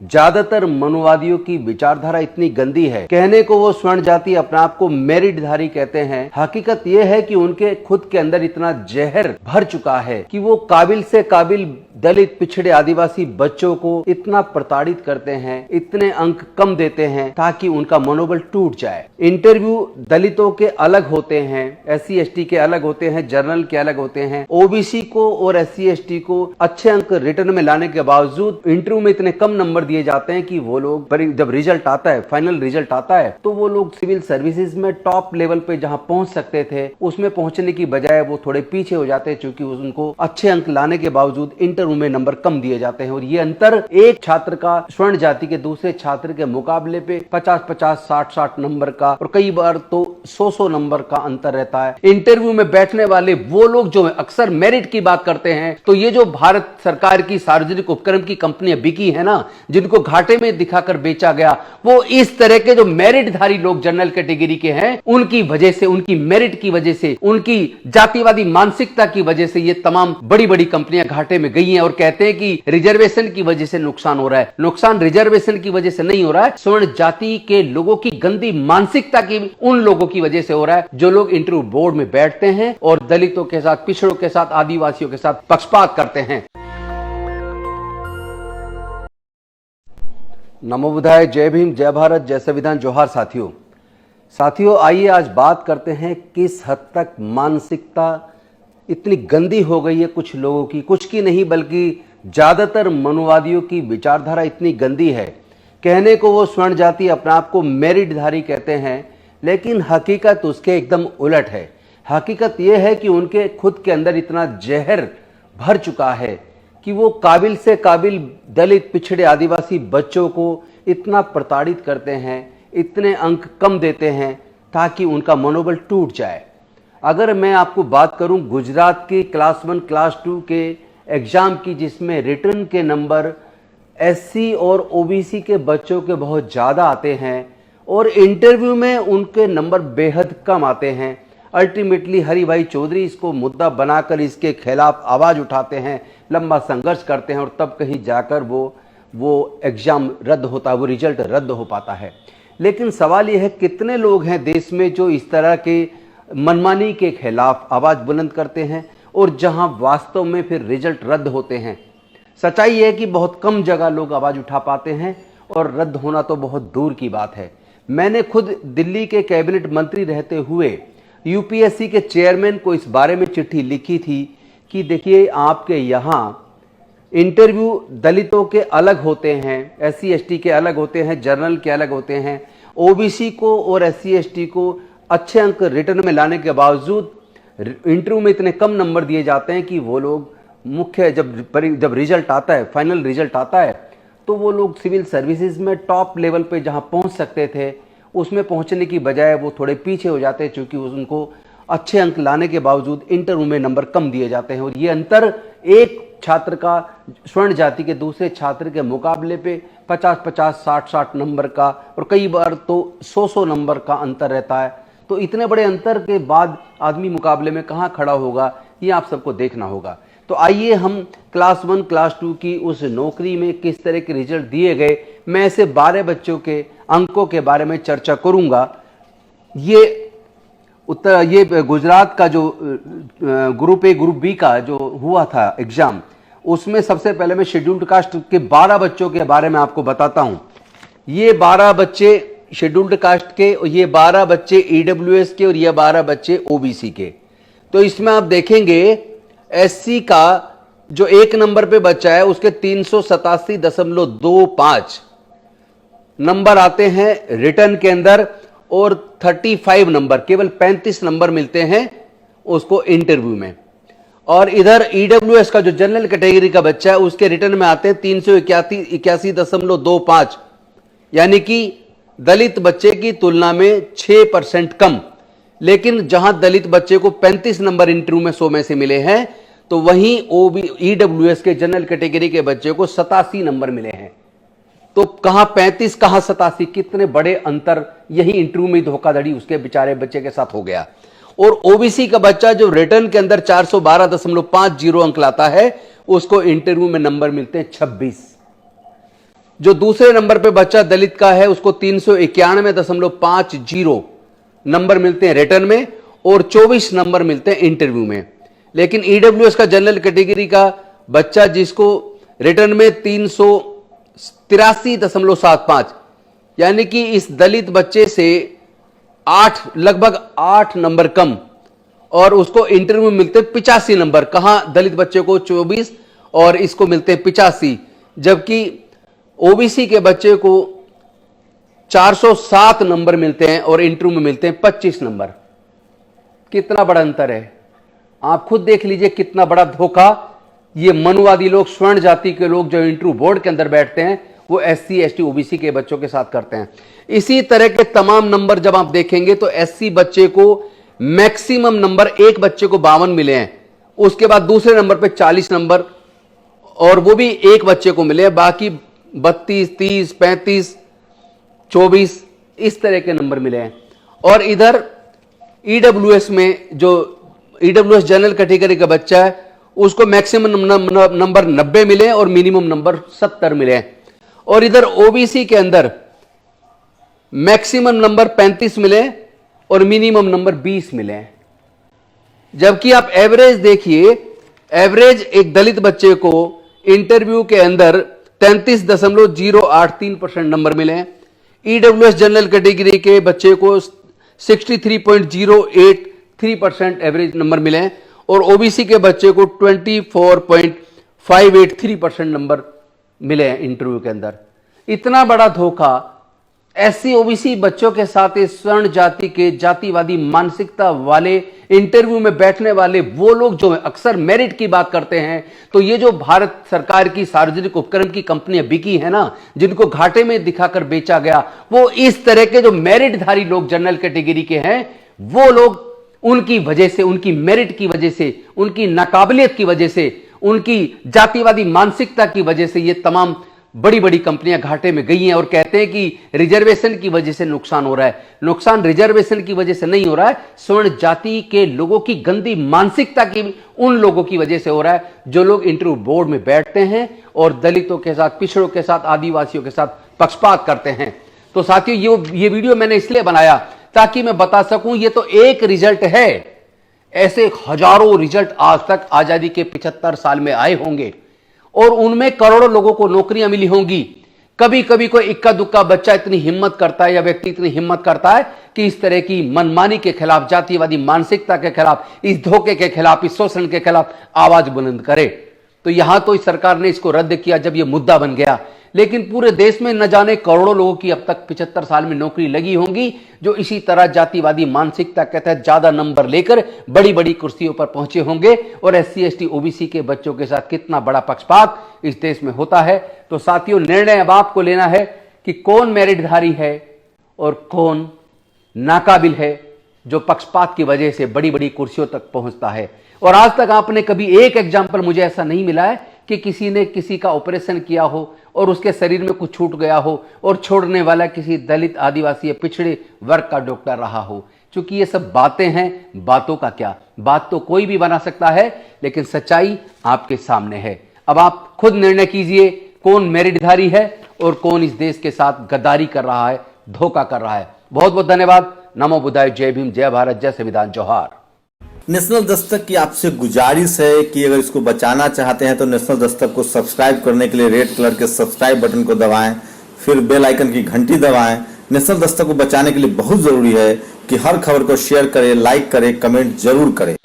ज्यादातर मनुवादियों की विचारधारा इतनी गंदी है, कहने को वो स्वर्ण जाति अपने आप को मेरिटधारी कहते हैं। हकीकत ये है कि उनके खुद के अंदर इतना जहर भर चुका है कि वो काबिल से काबिल दलित, पिछड़े, आदिवासी बच्चों को इतना प्रताड़ित करते हैं, इतने अंक कम देते हैं ताकि उनका मनोबल टूट जाए। इंटरव्यू दलितों के अलग होते हैं, SC ST के अलग होते हैं, जनरल के अलग होते हैं। OBC को और SC ST को अच्छे अंक रिटर्न में लाने के बावजूद इंटरव्यू में इतने कम नंबर दिए जाते हैं कि वो लोग जब रिजल्ट आता है, फाइनल रिजल्ट आता है, तो वो लोग सिविल सर्विसेज में टॉप लेवल पे जहां पहुंच सकते थे उसमें पहुंचने की बजाय वो थोड़े पीछे हो जाते हैं, क्योंकि उनको अच्छे अंक लाने के बावजूद इंटरव्यू में नंबर कम दिए जाते हैं। और ये अंतर एक छात्र का स्वर्ण जाति के दूसरे छात्र के मुकाबले पे 50-50, 60-60 नंबर का और कई बार तो 100-100 नंबर का अंतर रहता है। इंटरव्यू में बैठने वाले वो लोग जो अक्सर मेरिट की बात करते हैं, तो ये जो भारत सरकार की सार्वजनिक उपक्रम की कंपनियां बिकी है ना, जिनको घाटे में दिखाकर बेचा गया, वो इस तरह के जो मेरिटधारी लोग जनरल कैटेगरी के हैं, उनकी वजह से, उनकी मेरिट की वजह से, उनकी जातिवादी मानसिकता की वजह से ये तमाम बड़ी बड़ी कंपनियां घाटे में गई हैं और कहते हैं कि रिजर्वेशन की वजह से नुकसान हो रहा है। नुकसान रिजर्वेशन की वजह से नहीं हो रहा है, स्वर्ण जाति के लोगों की गंदी मानसिकता की, उन लोगों की वजह से हो रहा है जो लोग इंटरव्यू बोर्ड में बैठते हैं और दलितों के साथ, पिछड़ों के साथ, आदिवासियों के साथ पक्षपात करते हैं। नमो बुद्धाय, जय भीम, जय भारत, जय संविधान, जोहार साथियों। आइए आज बात करते हैं किस हद तक मानसिकता इतनी गंदी हो गई है कुछ लोगों की, कुछ की नहीं बल्कि ज्यादातर मनुवादियों की विचारधारा इतनी गंदी है। कहने को वो स्वर्ण जाति अपने आप को मेरिटधारी कहते हैं, लेकिन हकीकत उसके एकदम उलट है। हकीकत यह है कि उनके खुद के अंदर इतना जहर भर चुका है कि वो काबिल से काबिल दलित, पिछड़े, आदिवासी बच्चों को इतना प्रताड़ित करते हैं, इतने अंक कम देते हैं ताकि उनका मनोबल टूट जाए। अगर मैं आपको बात करूं गुजरात की क्लास 1, क्लास 2 के एग्जाम की, जिसमें रिटर्न के नंबर SC और OBC के बच्चों के बहुत ज़्यादा आते हैं और इंटरव्यू में उनके नंबर बेहद कम आते हैं, अल्टीमेटली हरिभाई चौधरी इसको मुद्दा बनाकर इसके खिलाफ आवाज़ उठाते हैं, लंबा संघर्ष करते हैं और तब कहीं जाकर वो एग्ज़ाम रद्द होता है, वो रिजल्ट रद्द हो पाता है। लेकिन सवाल यह है कितने लोग हैं देश में जो इस तरह के मनमानी के खिलाफ आवाज़ बुलंद करते हैं और जहां वास्तव में फिर रिजल्ट रद्द होते हैं। सच्चाई यह है कि बहुत कम जगह लोग आवाज़ उठा पाते हैं और रद्द होना तो बहुत दूर की बात है। मैंने खुद दिल्ली के कैबिनेट मंत्री रहते हुए UPSC के चेयरमैन को इस बारे में चिट्ठी लिखी थी कि देखिए, आपके यहाँ इंटरव्यू दलितों के अलग होते हैं, SC ST के अलग होते हैं, जनरल के अलग होते हैं। OBC को और SC ST को अच्छे अंक रिटर्न में लाने के बावजूद इंटरव्यू में इतने कम नंबर दिए जाते हैं कि वो लोग मुख्य जब रिजल्ट आता है, फाइनल रिजल्ट आता है, तो वो लोग सिविल सर्विसेज में टॉप लेवल पे जहां पहुंच सकते थे उसमें पहुंचने की बजाय वो थोड़े पीछे हो जाते हैं, क्योंकि उनको अच्छे अंक लाने के बावजूद इंटरव्यू में नंबर कम दिए जाते हैं। और ये अंतर एक छात्र का स्वर्ण जाति के दूसरे छात्र के मुकाबले पे 50-50, 60-60 नंबर का और कई बार तो 100-100 नंबर का अंतर रहता है। तो इतने बड़े अंतर के बाद आदमी मुकाबले में कहाँ खड़ा होगा, ये आप सबको देखना होगा। तो आइए हम क्लास 1, क्लास 2 की उस नौकरी में किस तरह के रिजल्ट दिए गए, मैं ऐसे 12 बच्चों के अंकों के बारे में चर्चा करूंगा। ये गुजरात का जो ग्रुप A, ग्रुप B का जो हुआ था एग्जाम, उसमें सबसे पहले मैं शेड्यूल्ड कास्ट के 12 बच्चों के बारे में आपको बताता हूं। ये 12 बच्चे शेड्यूल्ड कास्ट के, ये 12 बच्चे EWS के और ये 12 बच्चे OBC के। तो इसमें आप देखेंगे SC का जो 1 नंबर पे बच्चा है उसके 387.25 नंबर आते हैं रिटर्न के अंदर और 35 नंबर, केवल 35 नंबर मिलते हैं उसको इंटरव्यू में। और इधर EWS का जो जनरल कैटेगरी का बच्चा है उसके रिटर्न में आते हैं 381.25, यानी कि दलित बच्चे की तुलना में 6% कम। लेकिन जहां दलित बच्चे को 35 नंबर इंटरव्यू में 100 में से मिले हैं, तो वहीं EWS के जनरल कैटेगरी के बच्चे को 87 नंबर मिले हैं। तो कहां 35, कहां 87, कितने बड़े अंतर यही इंटरव्यू में धोखाधड़ी उसके बेचारे बच्चे के साथ हो गया। और OBC का बच्चा जो रिटर्न के अंदर 412.50 अंक लाता है, उसको इंटरव्यू में नंबर मिलते हैं 26। जो दूसरे नंबर पे बच्चा दलित का है उसको 391.50 नंबर मिलते हैं रिटर्न में और 24 नंबर मिलते हैं इंटरव्यू में। लेकिन ईडब्ल्यूएस का जनरल कैटेगरी का बच्चा जिसको रिटर्न में 383.75, यानी कि इस दलित बच्चे से लगभग 8 नंबर कम, और उसको इंटरव्यू में मिलते 85 नंबर। कहां दलित बच्चे को 24 और इसको मिलते 85, जबकि ओबीसी के बच्चे को 407 नंबर मिलते हैं और इंटरव्यू में मिलते हैं 25 नंबर। कितना बड़ा अंतर है, आप खुद देख लीजिए कितना बड़ा धोखा ये मनुवादी लोग, स्वर्ण जाति के लोग जो इंटरव्यू बोर्ड के अंदर बैठते हैं वो एससी एसटी ओबीसी के बच्चों के साथ करते हैं। इसी तरह के तमाम नंबर जब आप देखेंगे तो एससी बच्चे को मैक्सिमम नंबर, एक बच्चे को 52 मिले हैं, उसके बाद दूसरे नंबर पे 40 नंबर और वो भी एक बच्चे को मिले हैं, बाकी 32, 30, 35, 24 इस तरह के नंबर मिले हैं। और इधर ईडब्ल्यूएस में जो ईडब्ल्यूएस जनरल कैटेगरी का बच्चा है उसको मैक्सिमम नंबर 90 मिले हैं और मिनिमम नंबर 70 मिले हैं। और इधर ओबीसी के अंदर मैक्सिमम नंबर 35 मिले और मिनिमम नंबर 20 मिले हैं। जबकि आप एवरेज देखिए, एवरेज एक दलित बच्चे को इंटरव्यू के अंदर 33.083% नंबर मिले हैं। ईडब्ल्यूएस जनरल कैटेगरी के बच्चे को 63.083% एवरेज नंबर मिले हैं और ओबीसी के बच्चे को 24.583% नंबर मिले हैं इंटरव्यू के अंदर। इतना बड़ा धोखा एससी ओबीसी बच्चों के साथ इस स्वर्ण जाति के जातिवादी मानसिकता वाले इंटरव्यू में बैठने वाले वो लोग जो अक्सर मेरिट की बात करते हैं, तो ये जो भारत सरकार की सार्वजनिक उपक्रम की कंपनियां बिकी है ना, जिनको घाटे में दिखाकर बेचा गया, वो इस तरह के जो मेरिटधारी लोग जनरल कैटेगरी के हैं वो लोग, उनकी वजह से, उनकी मेरिट की वजह से, उनकी नाकाबिलियत की वजह से, उनकी जातिवादी मानसिकता की वजह से ये तमाम बड़ी बड़ी कंपनियां घाटे में गई हैं और कहते हैं कि रिजर्वेशन की वजह से नुकसान हो रहा है। नुकसान रिजर्वेशन की वजह से नहीं हो रहा है, स्वर्ण जाति के लोगों की गंदी मानसिकता की, उन लोगों की वजह से हो रहा है जो लोग इंटरव्यू बोर्ड में बैठते हैं और दलितों के साथ, पिछड़ों के साथ, आदिवासियों के साथ पक्षपात करते हैं। तो साथियों, ये वीडियो मैंने इसलिए बनाया ताकि मैं बता सकूं ये तो एक रिजल्ट है, ऐसे हजारों रिजल्ट आज तक आजादी के 75 साल में आए होंगे और उनमें करोड़ों लोगों को नौकरियां मिली होंगी। कभी कभी कोई इक्का दुक्का बच्चा इतनी हिम्मत करता है या व्यक्ति इतनी हिम्मत करता है कि इस तरह की मनमानी के खिलाफ, जातिवादी मानसिकता के खिलाफ, इस धोखे के खिलाफ, इस शोषण के खिलाफ आवाज बुलंद करे। तो यहां तो इस सरकार ने इसको रद्द किया जब यह मुद्दा बन गया, लेकिन पूरे देश में न जाने करोड़ों लोगों की अब तक 75 साल में नौकरी लगी होंगी जो इसी तरह जातिवादी मानसिकता के तहत ज्यादा नंबर लेकर बड़ी बड़ी कुर्सियों पर पहुंचे होंगे। और एससी एसटी ओबीसी के बच्चों के साथ कितना बड़ा पक्षपात इस देश में होता है। तो साथियों, निर्णय अब आपको लेना है कि कौन मेरिटधारी है और कौन नाकाबिल है जो पक्षपात की वजह से बड़ी बड़ी कुर्सियों तक पहुंचता है। और आज तक आपने कभी एक एग्जाम्पल मुझे ऐसा नहीं मिला है कि किसी ने किसी का ऑपरेशन किया हो और उसके शरीर में कुछ छूट गया हो और छोड़ने वाला किसी दलित, आदिवासी या पिछड़े वर्ग का डॉक्टर रहा हो। क्योंकि ये सब बातें हैं, बातों का क्या, बात तो कोई भी बना सकता है, लेकिन सच्चाई आपके सामने है। अब आप खुद निर्णय कीजिए कौन मेरिटधारी है और कौन इस देश के साथ गद्दारी कर रहा है, धोखा कर रहा है। बहुत बहुत धन्यवाद। नमो बुद्धाय। जय भीम, जय भारत, जय संविधान, जोहार। नेशनल दस्तक की आपसे गुजारिश है कि अगर इसको बचाना चाहते हैं तो नेशनल दस्तक को सब्सक्राइब करने के लिए रेड कलर के सब्सक्राइब बटन को दबाएं, फिर बेल आइकन की घंटी दबाएं। नेशनल दस्तक को बचाने के लिए बहुत जरूरी है कि हर खबर को शेयर करें, लाइक करें, कमेंट जरूर करें।